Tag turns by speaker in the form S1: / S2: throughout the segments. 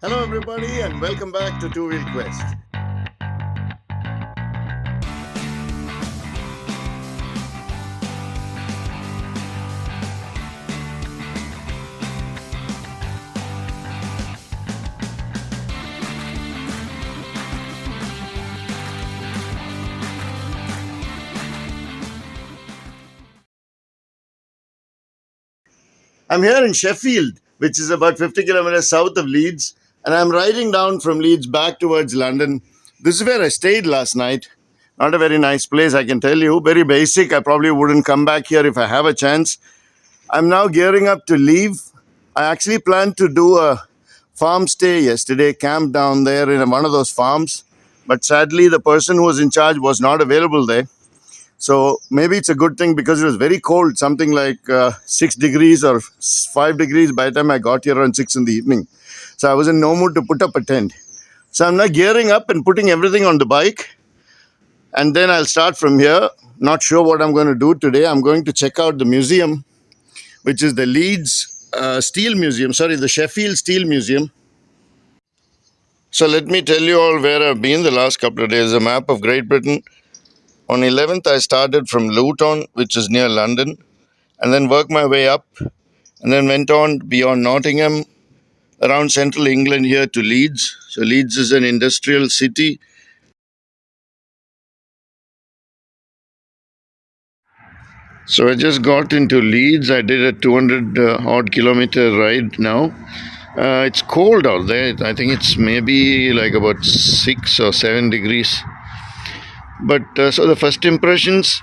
S1: Hello, everybody, and welcome back to Two Wheel Quest. I'm here in Sheffield, which is about 50 kilometers south of Leeds, and I'm riding down from Leeds back towards London. This is where I stayed last night. Not a very nice place, I can tell you. Very basic. I probably wouldn't come back here if I have a chance. I'm now gearing up to leave. I actually planned to do a farm stay yesterday, camp down there in one of those farms. But sadly, the person who was in charge was not available there. So maybe it's a good thing because it was very cold, something like 6 degrees or 5 degrees by the time I got here around 6 in the evening. So I was in no mood to put up a tent. So I'm now gearing up and putting everything on the bike. And then I'll start from here. Not sure what I'm going to do today. I'm going to check out the museum, which is the Leeds Steel Museum. Sorry, the Sheffield Steel Museum. So let me tell you all where I've been the last couple of days. A map of Great Britain. On 11th, I started from Luton, which is near London, and then worked my way up, and then went on beyond Nottingham, around central England here to Leeds. So Leeds is an industrial city. So I just got into Leeds. I did a 200 odd kilometer ride now. It's cold out there. I think it's maybe like about 6 or 7 degrees. But so the first impressions,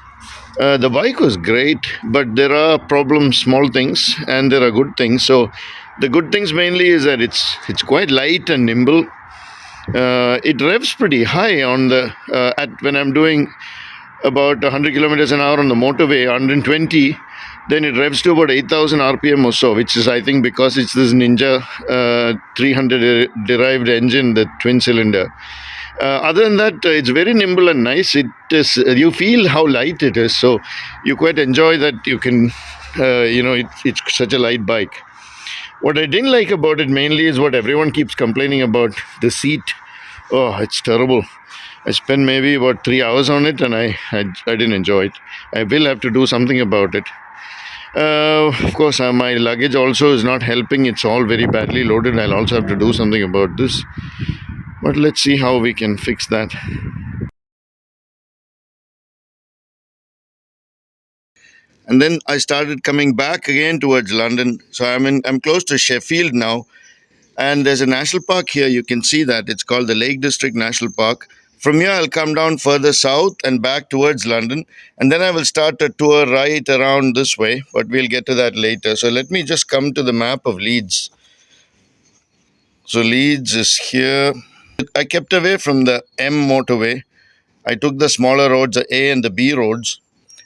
S1: the bike was great, but there are problems, small things, and there are good things. So the good things mainly is that it's quite light and nimble. It revs pretty high on the at when I'm doing about 100 kilometers an hour on the motorway, 120. Then it revs to about 8,000 RPM or so, which is, I think, because it's this Ninja 300 derived engine, the twin cylinder. Other than that, it's very nimble and nice. It is. You feel how light it is, so you quite enjoy that. You can, it's such a light bike. What I didn't like about it mainly is what everyone keeps complaining about: the seat. Oh, it's terrible. I spent maybe about 3 hours on it, and I didn't enjoy it. I will have to do something about it. Of course, my luggage also is not helping. It's all very badly loaded. I'll also have to do something about this. But let's see how we can fix that. And then I started coming back again towards London. So I'm close to Sheffield now, and there's a national park here. You can see that it's called the Lake District National Park. From here, I'll come down further south and back towards London, and then I will start a tour right around this way. But we'll get to that later. So let me just come to the map of Leeds. So Leeds is here. I kept away from the M motorway. I took the smaller roads, the A and the B roads,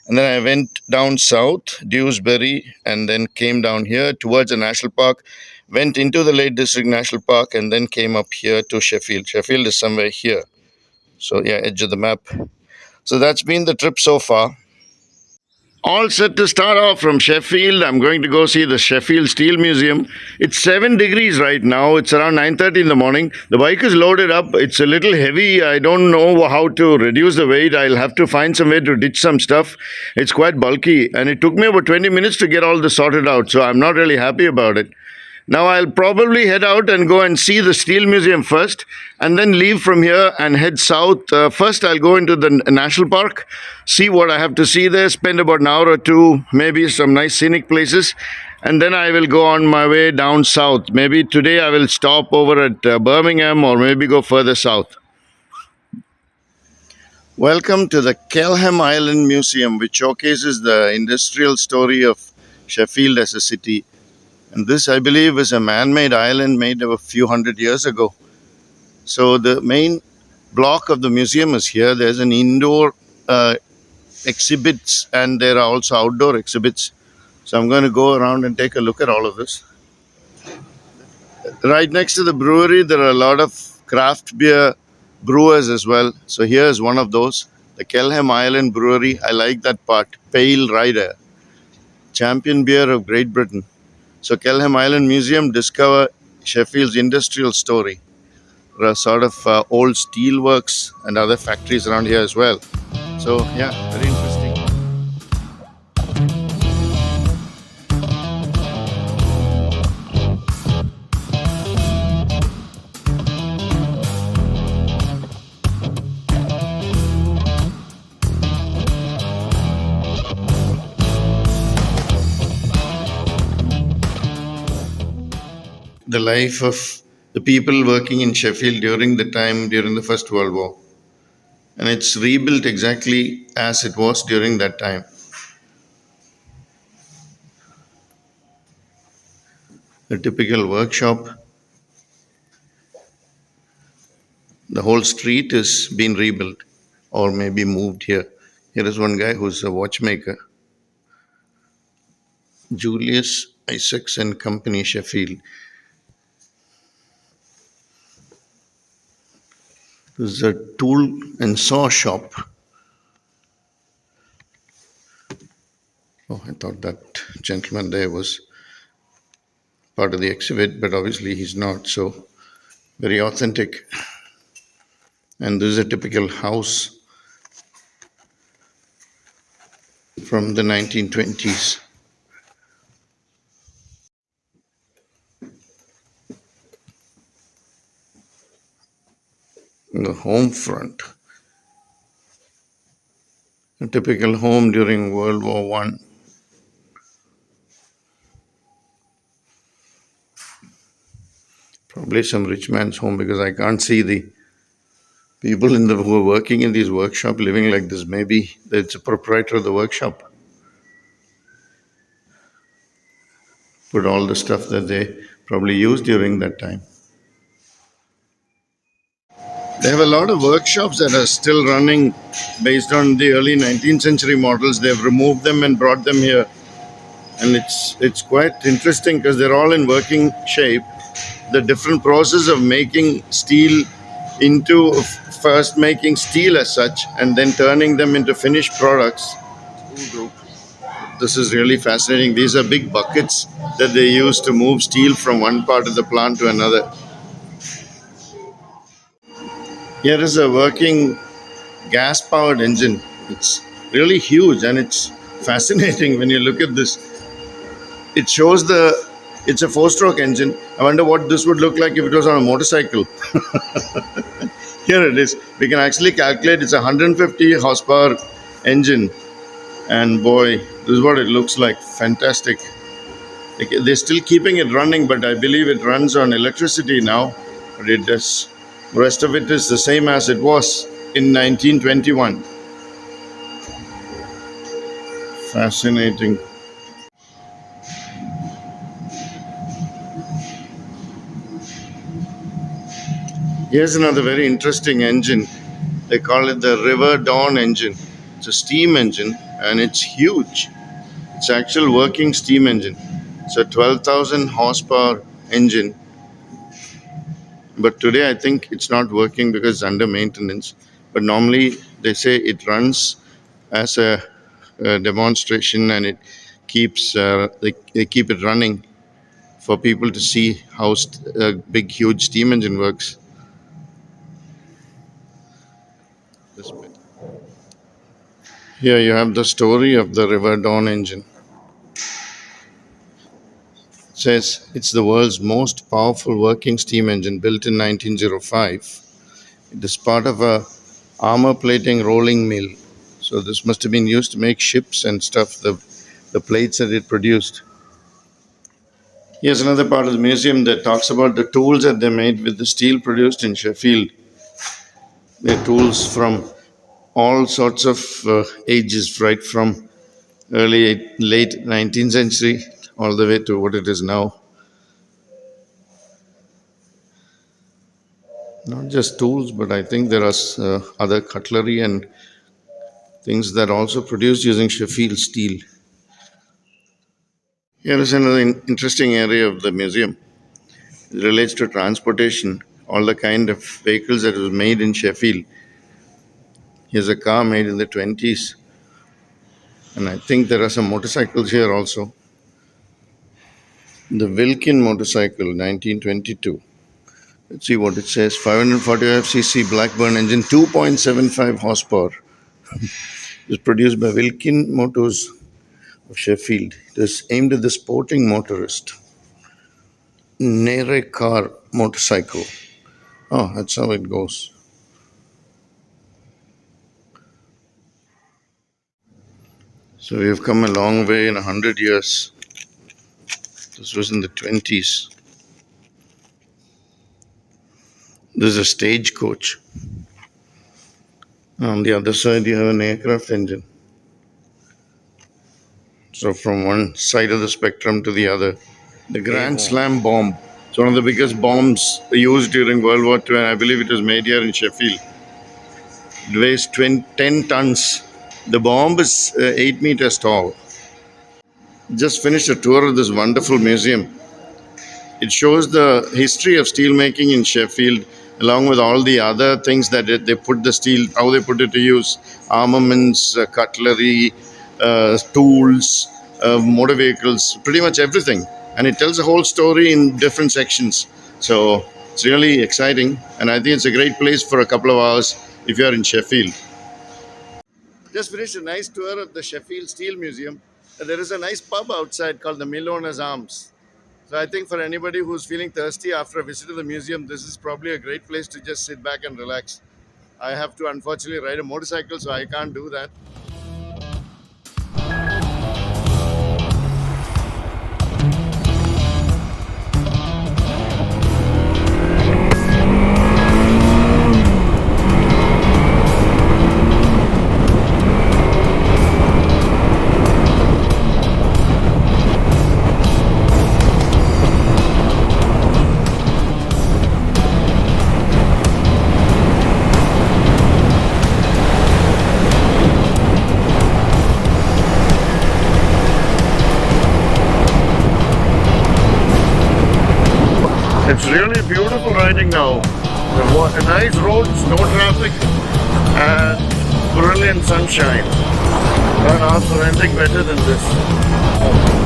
S1: and then I went down south, Dewsbury, and then came down here towards the national park, went into the Lake District National Park, and then came up here to Sheffield. Sheffield is somewhere here. So, yeah, edge of the map. So that's been the trip so far. All set to start off from Sheffield. I'm going to go see the Sheffield Steel Museum. It's 7 degrees right now. It's around 9:30 in the morning. The bike is loaded up. It's a little heavy. I don't know how to reduce the weight. I'll have to find some way to ditch some stuff. It's quite bulky, and it took me about 20 minutes to get all this sorted out, so I'm not really happy about it. Now I'll probably head out and go and see the Steel Museum first, and then leave from here and head south. First, I'll go into the national park, see what I have to see there, spend about an hour or two, maybe some nice scenic places, and then I will go on my way down south. Maybe today I will stop over at Birmingham, or maybe go further south. Welcome to the Kelham Island Museum, which showcases the industrial story of Sheffield as a city. And this, I believe, is a man-made island made a few hundred years ago. So the main block of the museum is here. There's an indoor exhibits, and there are also outdoor exhibits. So I'm going to go around and take a look at all of this. Right next to the brewery, there are a lot of craft beer brewers as well. So here's one of those, the Kelham Island Brewery. I like that part. Pale Rider, champion beer of Great Britain. So Kelham Island Museum, discover Sheffield's industrial story. There are sort of old steelworks and other factories around here as well. So yeah, very interesting. The life of the people working in Sheffield during the time during the First World War, and it's rebuilt exactly as it was during that time. A typical workshop. The whole street is being rebuilt or maybe moved here. Here is one guy who's a watchmaker. Julius Isaacs and Company, Sheffield. This is a tool and saw shop. Oh, I thought that gentleman there was part of the exhibit, but obviously he's not. So very authentic. And this is a typical house from the 1920s. The home front. A typical home during World War One. Probably some rich man's home because I can't see the people who are working in these workshop living like this. Maybe it's a proprietor of the workshop. Put all the stuff that they probably used during that time. They have a lot of workshops that are still running based on the early 19th century models. They've removed them and brought them here. And it's quite interesting because they're all in working shape. The different process of making steel into first making steel as such and then turning them into finished products. This is really fascinating. These are big buckets that they use to move steel from one part of the plant to another. Here is a working gas powered engine. It's really huge and it's fascinating when you look at this. It shows it's a four-stroke engine. I wonder what this would look like if it was on a motorcycle. Here it is. We can actually calculate it's a 150 horsepower engine. And boy, this is what it looks like. Fantastic. They're still keeping it running, but I believe it runs on electricity now. But it does. The rest of it is the same as it was in 1921. Fascinating. Here's another very interesting engine. They call it the River Dawn engine. It's a steam engine and it's huge. It's actual working steam engine. It's a 12,000 horsepower engine. But today I think it's not working because it's under maintenance. But normally they say it runs as a demonstration and it keeps they keep it running for people to see how a big huge steam engine works. This bit. Here you have the story of the River Dawn engine. It says it's the world's most powerful working steam engine built in 1905. It is part of a armor plating rolling mill. So this must have been used to make ships and stuff, the plates that it produced. Here's another part of the museum that talks about the tools that they made with the steel produced in Sheffield. They're tools from all sorts of ages, right from late 19th century all the way to what it is now. Not just tools, but I think there are other cutlery and things that are also produced using Sheffield steel. Here is another interesting area of the museum. It relates to transportation, all the kind of vehicles that was made in Sheffield. Here's a car made in the 20s, and I think there are some motorcycles here also. The Wilkin motorcycle, 1922. Let's see what it says. 545cc Blackburn engine, 2.75 horsepower. It is produced by Wilkin Motors of Sheffield. It is aimed at the sporting motorist. Nere car motorcycle. Oh, that's how it goes. So we've come a long way in 100 years. This was in the 20s. This is a stagecoach. On the other side, you have an aircraft engine. So from one side of the spectrum to the other. The Grand Slam bomb. It's one of the biggest bombs used during World War II, and I believe it was made here in Sheffield. It weighs 10 tons. The bomb is 8 meters tall. Just finished a tour of this wonderful museum. It shows the history of steelmaking in Sheffield, along with all the other things that they put the steel, how they put it to use, armaments, cutlery, tools, motor vehicles, pretty much everything. And it tells the whole story in different sections. So it's really exciting, and I think it's a great place for a couple of hours if you are in Sheffield. Just finished a nice tour of the Sheffield Steel Museum. There is a nice pub outside called the Mill Owners Arms. So I think for anybody who's feeling thirsty after a visit to the museum, this is probably a great place to just sit back and relax. I have to unfortunately ride a motorcycle, so I can't do that. It's really beautiful riding now. A nice roads, no traffic, and brilliant sunshine. Can't ask for anything better than this.